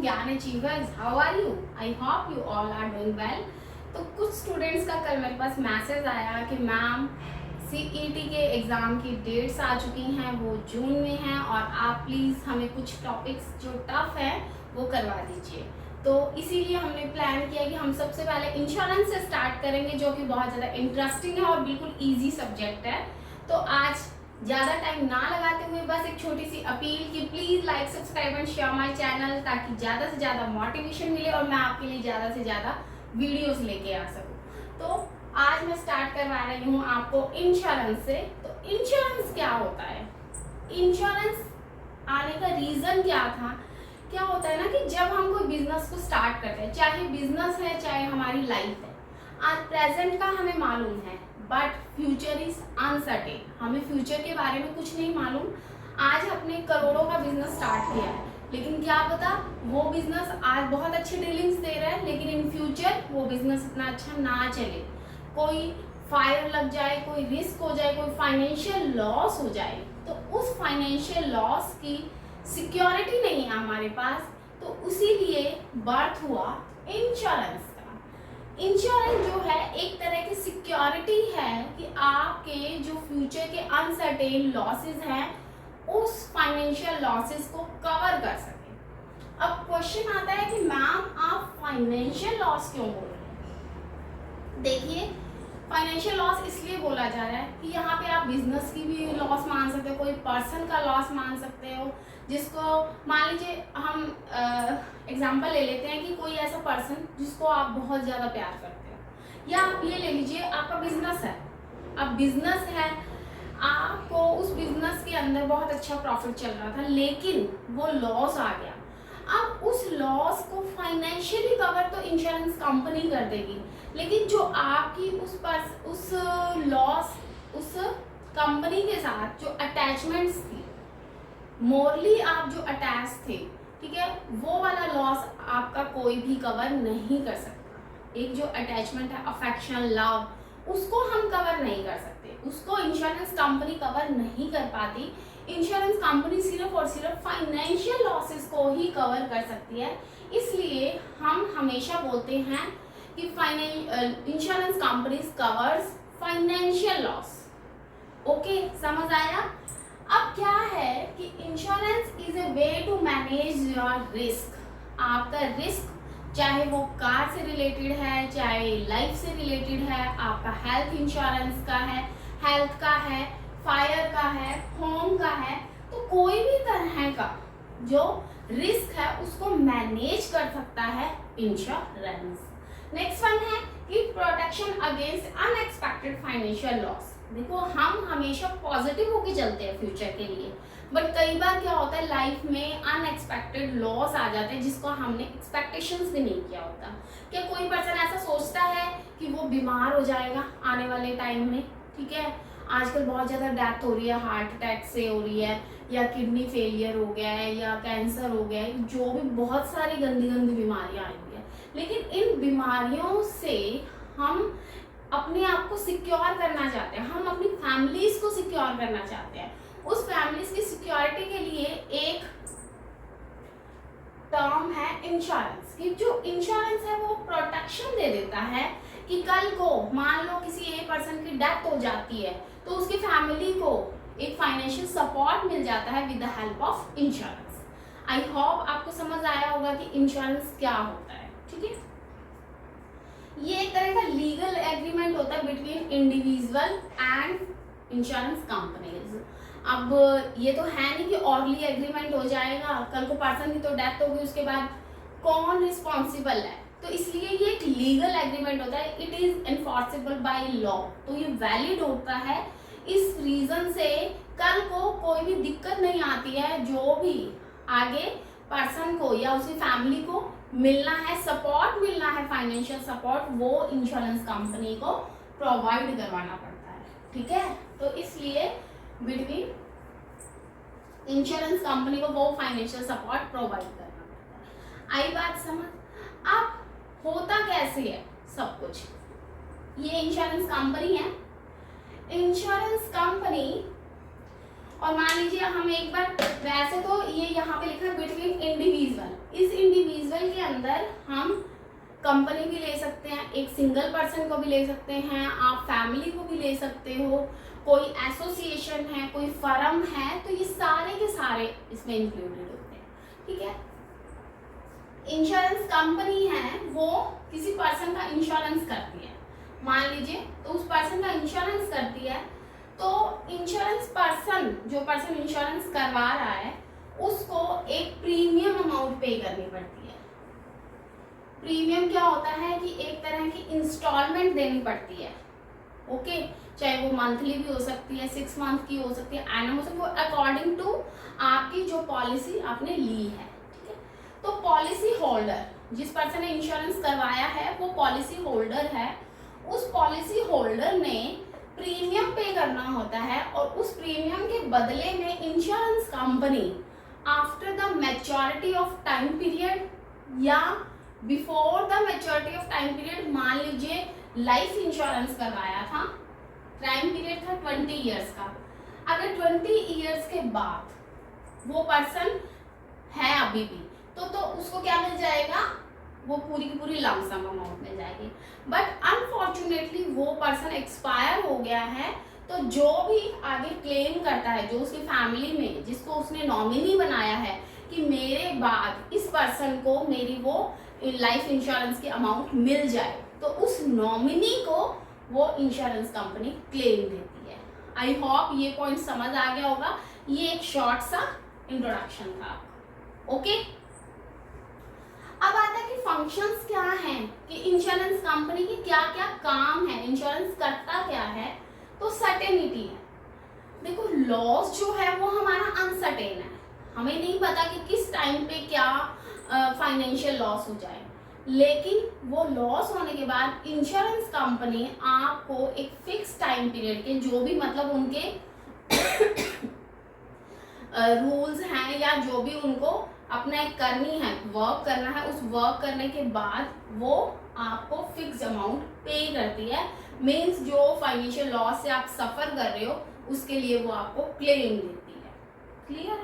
ज्ञान achievers, how are you? I hope you all are doing well. तो कुछ students का कल मेरे पास मैसेज आया कि मैम सीईटी के एग्ज़ाम की डेट्स आ चुकी हैं, वो जून में हैं और आप प्लीज़ हमें कुछ टॉपिक्स जो टफ है वो करवा दीजिए। तो इसीलिए हमने प्लान किया कि हम सबसे पहले इंश्योरेंस से स्टार्ट करेंगे, जो कि बहुत ज़्यादा इंटरेस्टिंग है और बिल्कुल ईजी सब्जेक्ट है। तो आज ज़्यादा टाइम ना लगाते हुए बस एक छोटी सी अपील कि please like, subscribe and share my channel, ताकि ज़्यादा से ज़्यादा मोटिवेशन मिले और मैं आपके लिए ज़्यादा से ज़्यादा वीडियोस लेके आ सकूँ। तो आज मैं स्टार्ट करवा रही हूँ आपको इंश्योरेंस से। तो इंश्योरेंस क्या होता है? इंश्योरेंस आने का रीज़न क्या होता है ना कि जब हम कोई बिजनेस को स्टार्ट करते हैं, चाहे बिजनेस है चाहे हमारी लाइफ है, आज प्रेजेंट का हमें मालूम है बट फ्यूचर इज अनसर्टेन। हमें फ्यूचर के बारे में कुछ नहीं मालूम। आज अपने करोड़ों का बिजनेस स्टार्ट किया है, लेकिन क्या पता वो बिजनेस आज बहुत अच्छी डीलिंग्स दे रहा है, लेकिन इन फ्यूचर वो बिजनेस इतना अच्छा ना चले, कोई फायर लग जाए, कोई रिस्क हो जाए, कोई फाइनेंशियल लॉस हो जाए, तो उस फाइनेंशियल लॉस की सिक्योरिटी नहीं है हमारे पास। तो उसीलिए बर्थ हुआ इंश्योरेंस का। इंश्योरेंस जो है एक तरह की सिक्योरिटी है कि आपके जो फ्यूचर के अनसर्टेन लॉसेस हैं उस फाइनेंशियल लॉसेस को कवर कर सके। अब क्वेश्चन आता है कि मैम आप फाइनेंशियल लॉस क्यों बोल रहे हैं? देखिए, फाइनेंशियल लॉस इसलिए बोला जा रहा है कि यहाँ पे आप बिजनेस की भी लॉस मान सकते हो, कोई पर्सन का लॉस मान सकते हो, जिसको मान लीजिए हम एग्जांपल ले लेते हैं कि कोई ऐसा पर्सन जिसको आप बहुत ज़्यादा प्यार करते हो, या आप ये ले लीजिए आपका बिजनेस है, अब बिजनेस है, आपको उस बिजनेस के अंदर बहुत अच्छा प्रॉफिट चल रहा था, लेकिन वो लॉस आ गया। अब उस लॉस को फाइनेंशियली कवर तो इंश्योरेंस कंपनी कर देगी, लेकिन जो आपकी उस लॉस, उस कंपनी के साथ जो अटैचमेंट्स थी, मोरली आप जो अटैच थे, ठीक है, वो वाला लॉस आपका कोई भी कवर नहीं कर सकता। एक जो अटैचमेंट है, अफेक्शन, लव, उसको हम कवर नहीं कर सकते, उसको इंश्योरेंस कंपनी कवर नहीं कर पाती। इंश्योरेंस कंपनी सिर्फ और सिर्फ फाइनेंशियल लॉसेस को ही कवर कर सकती है। इसलिए हम हमेशा बोलते हैं कि insurance companies covers financial loss. Okay, समझ आया? अब क्या है कि insurance is a way to manage your risk. आपका रिस्क चाहे वो कार से रिलेटेड है, चाहे लाइफ से रिलेटेड है, आपका हेल्थ इंश्योरेंस का है, हेल्थ का है, फायर का है, होम का है, तो कोई भी तरह का जो रिस्क है उसको मैनेज कर सकता है इंश्योरेंस। नेक्स्ट वन है कि protection against unexpected financial loss. देखो, हम हमेशा पॉजिटिव होके चलते हैं फ्यूचर के लिए, बट कई बार क्या होता है लाइफ में अनएक्सपेक्टेड लॉस आ जाते हैं जिसको हमने एक्सपेक्टेशंस भी नहीं किया होता। क्या कोई पर्सन ऐसा सोचता है कि वो बीमार हो जाएगा आने वाले टाइम में? ठीक है, आजकल बहुत ज़्यादा डेथ हो रही है, हार्ट अटैक से हो रही है, या किडनी फेलियर हो गया है, या कैंसर हो गया है, जो भी बहुत सारी गंदी गंदी बीमारियां आई हुई है। लेकिन इन बीमारियों से हम अपने आप को सिक्योर करना चाहते हैं, हम अपनी फैमिलीज को सिक्योर करना चाहते हैं। उस फैमिलीज की सिक्योरिटी के लिए एक टर्म है इंश्योरेंस, कि जो इंश्योरेंस है वो प्रोटेक्शन दे देता है कि कल को मान लो किसी एक पर्सन की डेथ हो जाती है तो उसकी फैमिली को एक फाइनेंशियल सपोर्ट मिल जाता है with the help of insurance. I hope आपको समझ आया होगा कि इंश्योरेंस क्या होता है। ठीक है, ये एक तरह का लीगल एग्रीमेंट होता है between individual and insurance companies. अब ये तो है नहीं कि ऑर्ली एग्रीमेंट हो जाएगा, कल को पर्सन की तो डेथ होगी, उसके बाद कौन रिस्पॉन्सिबल है, तो इसलिए ये एक लीगल एग्रीमेंट होता है, it is enforceable by law, तो ये वैलिड होता है। इस रीजन से कल को कोई भी दिक्कत नहीं आती है, जो भी आगे पर्सन को या उसकी फैमिली को मिलना है, सपोर्ट मिलना है, फाइनेंशियल सपोर्ट, वो इंश्योरेंस कंपनी को प्रोवाइड करवाना पड़ता है। ठीक है, तो इसलिए बिटवीन इंश्योरेंस कंपनी को वो फाइनेंशियल सपोर्ट प्रोवाइड करना पड़ता है। आई बात समझ? अब होता कैसे है सब कुछ? ये इंश्योरेंस कंपनी है, इंश्योरेंस कंपनी और मान लीजिए हम एक बार, वैसे तो ये यहाँ पे लिखा है बिटवीन इंडिविजुअल, इस इंडिविजुअल के अंदर हम कंपनी भी ले सकते हैं, एक सिंगल पर्सन को भी ले सकते हैं, आप फैमिली को भी ले सकते हो, कोई एसोसिएशन है, कोई फर्म है, तो ये सारे के सारे इसमें इंक्लूडेड होते हैं। ठीक है, इंश्योरेंस कंपनी है वो किसी पर्सन का इंश्योरेंस करती है, मान लीजिए तो उस पर्सन का इंश्योरेंस करती है, तो इंश्योरेंस पर्सन, जो पर्सन इंश्योरेंस करवा रहा है, उसको एक प्रीमियम अमाउंट पे करनी पड़ती है। प्रीमियम क्या होता है कि एक तरह की इंस्टॉलमेंट देनी पड़ती है। ओके, चाहे वो मंथली भी हो सकती है, 6 मंथ की हो सकती है, एनुअल हो सकती है, अकॉर्डिंग टू आपकी जो पॉलिसी आपने ली है। ठीक है, तो पॉलिसी होल्डर, जिस पर्सन ने इंश्योरेंस करवाया है वो पॉलिसी होल्डर है, उस पॉलिसी होल्डर ने प्रीमियम पे करना होता है, और उस प्रीमियम के बदले में insurance company after the maturity of time period या before the maturity of time period, मान लीजिए लाइफ इंश्योरेंस करवाया था, टाइम पीरियड था 20 ईयर्स का, अगर 20 ईयर्स के बाद वो पर्सन है अभी भी, तो उसको क्या मिल जाएगा, वो पूरी की पूरी लमसम अमाउंट मिल जाएगी। बट अनफॉर्चुनेटली वो पर्सन एक्सपायर हो गया है, तो जो भी आगे क्लेम करता है, जो उसकी फैमिली में जिसको उसने नॉमिनी बनाया है कि मेरे बाद इस पर्सन को मेरी वो लाइफ इंश्योरेंस की अमाउंट मिल जाए, तो उस नॉमिनी को वो इंश्योरेंस कंपनी क्लेम देती है। आई होप ये पॉइंट समझ आ गया होगा, ये एक शॉर्ट सा इंट्रोडक्शन था। ओके, अब आता है कि फंक्शंस क्या हैं, कि इंश्योरेंस कंपनी के क्या क्या काम है, इंश्योरेंस करता क्या है। तो सर्टेनिटी है, देखो लॉस जो है वो हमारा अनसर्टेन है, हमें नहीं पता कि किस टाइम पे क्या फाइनेंशियल लॉस हो जाए, लेकिन वो लॉस होने के बाद इंश्योरेंस कंपनी आपको एक फिक्स टाइम पीरियड के, जो भी मतलब उनके रूल्स हैं या जो भी उनको अपना एक करनी है, वर्क करना है, उस वर्क करने के बाद वो आपको फिक्स अमाउंट पे करती है। मीन्स जो फाइनेंशियल लॉस से आप सफर कर रहे हो उसके लिए वो आपको क्लेम देती है, क्लियर,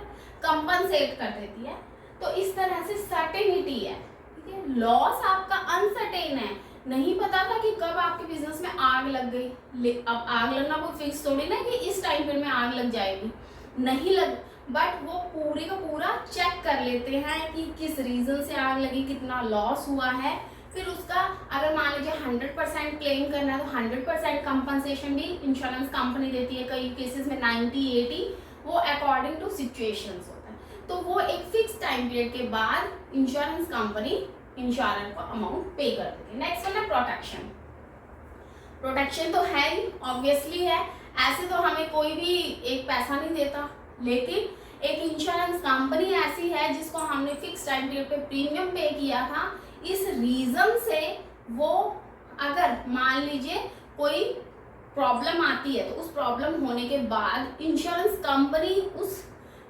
कंपनसेट कर देती है। तो इस तरह से सर्टेनिटी है। ठीक है, लॉस आपका अनसर्टेन है, नहीं पता था कि कब आपके बिजनेस में आग लग गई। अब आग लगना कोई फिक्स थोड़ी ना कि इस टाइम पीरियड में आग लग जाएगी, नहीं लग, बट वो पूरे का पूरा चेक कर लेते हैं कि किस रीजन से आग लगी, कितना लॉस हुआ है, फिर उसका अगर मान लीजिए 100% क्लेम करना है तो 100% कंपनसेशन भी इंश्योरेंस कंपनी देती है, कई केसेस में 90-80, वो अकॉर्डिंग टू सिचुएशंस होता है। तो वो एक फिक्स टाइम पीरियड के बाद इंश्योरेंस कंपनी इंश्योरेंस को अमाउंट पे कर देती है। नेक्स्ट वन है प्रोटेक्शन। प्रोटेक्शन तो है ही, ऑब्वियसली है, ऐसे तो हमें कोई भी एक पैसा नहीं देता, लेकिन एक इंश्योरेंस कंपनी ऐसी है जिसको हमने फिक्स टाइम पीरियड पे प्रीमियम पे किया था, इस रीजन से वो अगर मान लीजिए कोई प्रॉब्लम आती है तो उस प्रॉब्लम होने के बाद इंश्योरेंस कंपनी उस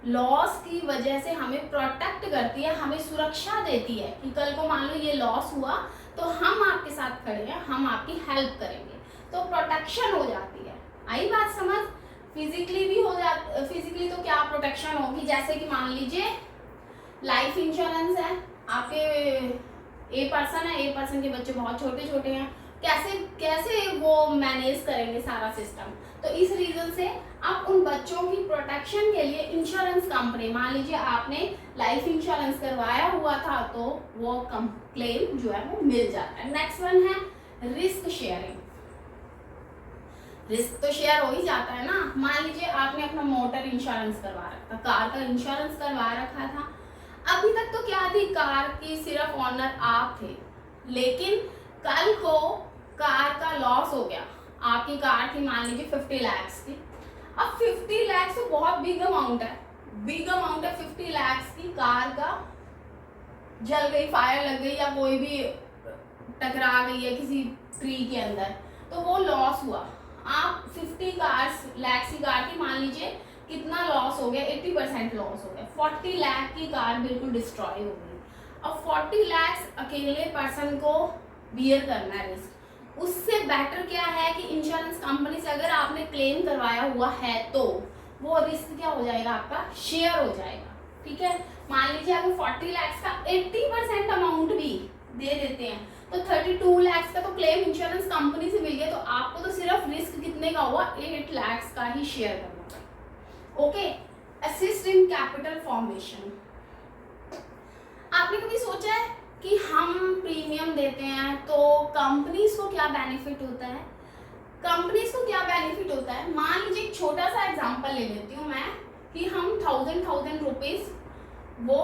लॉस की वजह से हमें प्रोटेक्ट करती है, हमें सुरक्षा देती है कि कल को मान लो ये लॉस हुआ तो हम आपके साथ खड़े हैं, हम आपकी हेल्प करेंगे, तो प्रोटेक्शन हो जाती है। आई बात समझ? फिजिकली भी हो जाती, फिजिकली तो क्या प्रोटेक्शन होगी, जैसे कि मान लीजिए लाइफ इंश्योरेंस है, आपके ए पर्सन है, ए पर्सन के बच्चे बहुत छोटे छोटे हैं, कैसे कैसे वो मैनेज करेंगे सारा सिस्टम, तो इस रीजन से आप उन बच्चों की प्रोटेक्शन के लिए इंश्योरेंस कंपनी, मान लीजिए आपने लाइफ इंश्योरेंस करवाया हुआ था तो वो क्लेम जो है वो मिल जाता है। नेक्स्ट वन है रिस्क शेयरिंग। रिस्क तो शेयर हो ही जाता है ना, मान लीजिए आपने अपना मोटर इंश्योरेंस करवा रखा, कार का इंश्योरेंस करवा रखा था, अभी तक तो क्या थी, कार की सिर्फ ऑनर आप थे, लेकिन कल को कार का लॉस हो गया, आपकी कार थी मान लीजिए 50 लाख की, अब 50 लाख तो बहुत बिग अमाउंट है, बिग अमाउंट है 50 लाख की, कार का जल गई, फायर लग गई या कोई भी टकरा गई है किसी ट्री के अंदर, तो वो लॉस हुआ। आप 50 लाख की कार की मान लीजिए कितना लॉस हो गया, 80% लॉस हो गया, 40 लाख की कार बिल्कुल डिस्ट्रॉय हो गई। अब 40 लाख अकेले पर्सन को बियर करना है रिस्क, उससे बेटर क्या है कि इंश्योरेंस कंपनी से अगर आपने क्लेम करवाया हुआ है तो वो रिस्क क्या हो जाएगा, आपका शेयर हो जाएगा। ठीक है, मान लीजिए अगर 40 लाख का 80% अमाउंट भी दे देते हैं तो 32 लाख का तो क्लेम इंश्योरेंस कंपनी से मिल गया, तो आपको तो सिर्फ रिस्क कितने का हुआ, 8 लाख का ही शेयर करना पड़ेगा। Okay, assist in capital formation. आपने कभी सोचा है कि हम प्रीमियम देते हैं तो कंपनीज को क्या बेनिफिट होता है? कंपनीज को क्या बेनिफिट होता है, मान लीजिए एक छोटा सा एग्जांपल ले लेती हूँ मैं कि हम 1000 रुपीज वो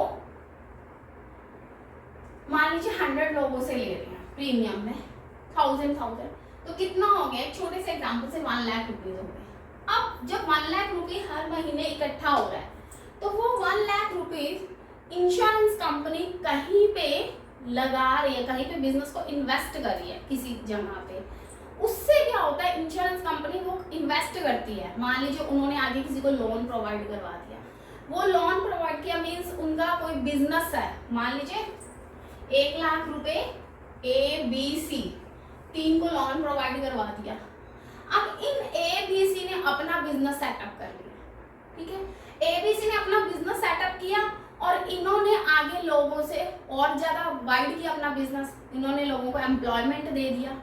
मान लीजिए 100 लोगों से ले रहे हैं प्रीमियम में 1000, तो कितना हो गया, एक छोटे से एग्जांपल से 1 लाख रुपीज हो गए। अब जब 1 लाख रुपए हर महीने इकट्ठा हो रहा है तो वो 1 लाख रुपीज इंश्योरेंस कंपनी कहीं पे लगा रही है, कहीं पे बिजनेस को इन्वेस्ट कर रही है किसी जगह पे। उससे क्या होता है, इंश्योरेंस कंपनी वो इन्वेस्ट करती है, मान लीजिए उन्होंने आगे किसी को लोन प्रोवाइड करवा दिया, वो लोन प्रोवाइड किया मीन्स उनका कोई बिजनेस है, मान लीजिए 1 लाख रुपए ABC 3 को लोन प्रोवाइड करवा दिया। अब इन ABC ने अपना बिजनेस सेटअप कर लिया। ठीक है, ABC ने अपना बिजनेस सेटअप किया और इन्होंने आगे लोगों से और ज्यादा वाइड किया अपना बिजनेस, इन्होंने लोगों को एम्प्लॉयमेंट दे दिया।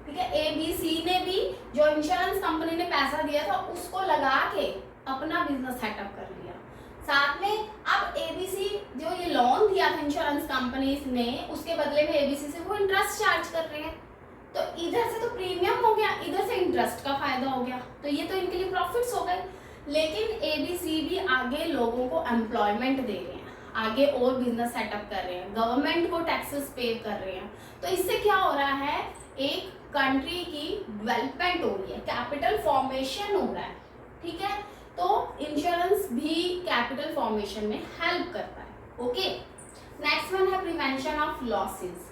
ठीक है, ABC ने भी जो इंश्योरेंस कंपनी ने पैसा दिया था उसको लगा के अपना बिजनेस सेटअप कर लिया। साथ में अब ABC जो ये लोन दिया था इंश्योरेंस कंपनीज ने, उसके बदले में ABC से वो इंटरेस्ट चार्ज कर रहे हैं, तो इधर से तो प्रीमियम हो गया, इधर से इंटरेस्ट का फायदा हो गया, तो ये तो इनके लिए प्रॉफिट्स हो गए। लेकिन ABC भी आगे लोगों को एम्प्लॉयमेंट दे रहे हैं, आगे और बिजनेस सेटअप कर रहे हैं, गवर्नमेंट को टैक्सेस पे कर रहे हैं, तो इससे क्या हो रहा है, एक कंट्री की डेवलपमेंट हो रही है, कैपिटल फॉर्मेशन हो रहा है। ठीक है, तो इंश्योरेंस भी कैपिटल फॉर्मेशन में हेल्प करता है। ओके, नेक्स्ट वन है प्रिवेंशन ऑफ लॉसेस।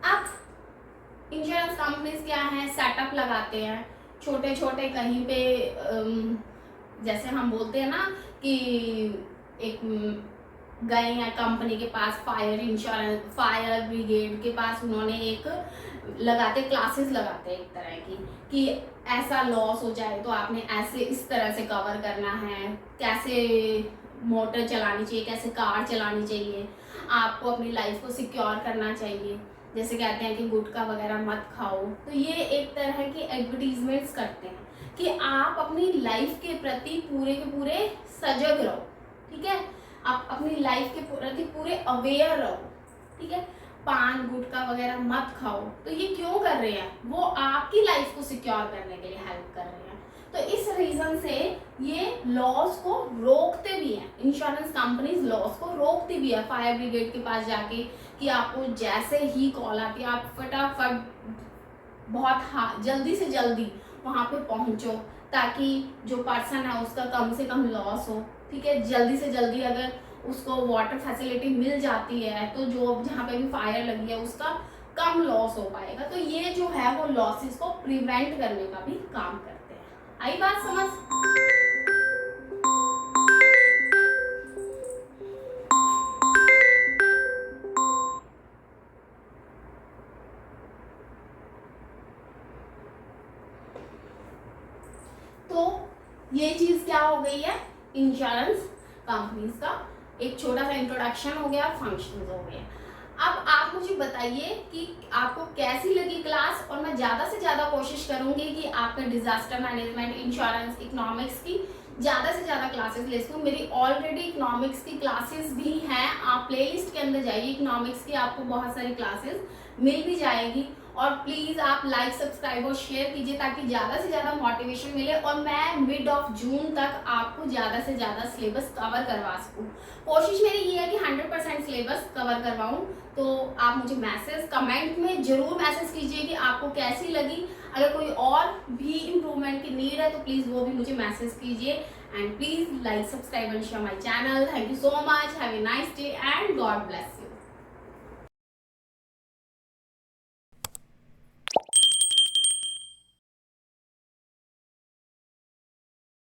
अब इंश्योरेंस कंपनीज क्या है, सेटअप लगाते हैं छोटे छोटे कहीं पे, जैसे हम बोलते हैं ना कि एक गए हैं कंपनी के पास, फायर इंश्योरेंस, फायर ब्रिगेड के पास उन्होंने एक लगाते क्लासेस लगाते हैं एक तरह की कि ऐसा लॉस हो जाए तो आपने ऐसे इस तरह से कवर करना है, कैसे मोटर चलानी चाहिए, कैसे कार चलानी चाहिए, आपको अपनी लाइफ को सिक्योर करना चाहिए, जैसे कहते हैं कि गुटखा वगैरह मत खाओ। तो ये एक तरह की एडवर्टीजमेंट्स करते हैं कि आप अपनी लाइफ के प्रति पूरे के पूरे सजग रहो। ठीक है, आप अपनी लाइफ के प्रति पूरे अवेयर रहो। ठीक है, पान गुटखा वगैरह मत खाओ। तो ये क्यों कर रहे हैं, वो आपकी लाइफ को सिक्योर करने के लिए हेल्प कर रहे हैं। तो इस रीजन से ये लॉस को रोकते भी हैं, इंश्योरेंस कंपनीज लॉस को रोकती भी है। फायर ब्रिगेड के पास जाके कि आपको जैसे ही कॉल आती है आप फटाफट बहुत जल्दी से जल्दी वहाँ पे पहुँचो, ताकि जो पर्सन है उसका कम से कम लॉस हो। ठीक है, जल्दी से जल्दी अगर उसको वाटर फैसिलिटी मिल जाती है तो जो जहाँ पे भी फायर लगी है उसका कम लॉस हो पाएगा। तो ये जो है वो लॉसेस को प्रिवेंट करने का भी काम करते हैं। आई बात समझ? तो ये चीज क्या हो गई है, इंश्योरेंस कंपनीज का एक छोटा सा इंट्रोडक्शन हो गया, फंक्शंस हो गए। अब आप मुझे बताइए कि आपको कैसी लगी क्लास, और मैं ज़्यादा से ज़्यादा कोशिश करूंगी कि आपका डिजास्टर मैनेजमेंट, इंश्योरेंस, इकोनॉमिक्स की ज़्यादा से ज़्यादा क्लासेस ले सकूँ। मेरी ऑलरेडी इकोनॉमिक्स की क्लासेस भी हैं, आप प्लेलिस्ट के अंदर जाइए, इकोनॉमिक्स की आपको बहुत सारी क्लासेस मिल भी जाएगी। और प्लीज़ आप लाइक, सब्सक्राइब और शेयर कीजिए ताकि ज़्यादा से ज़्यादा मोटिवेशन मिले और मैं मिड ऑफ जून तक आपको ज़्यादा से ज़्यादा सिलेबस कवर करवा सकूँ। कोशिश मेरी ये है कि 100% सिलेबस कवर करवाऊँ। तो आप मुझे मैसेज कमेंट में ज़रूर मैसेज कीजिए कि आपको कैसी लगी। अगर कोई और भी इम्प्रूवमेंट की नीड है तो प्लीज़ वो भी मुझे मैसेज कीजिए। And please like, subscribe and share my channel. Thank you so much, have a nice day and God bless you.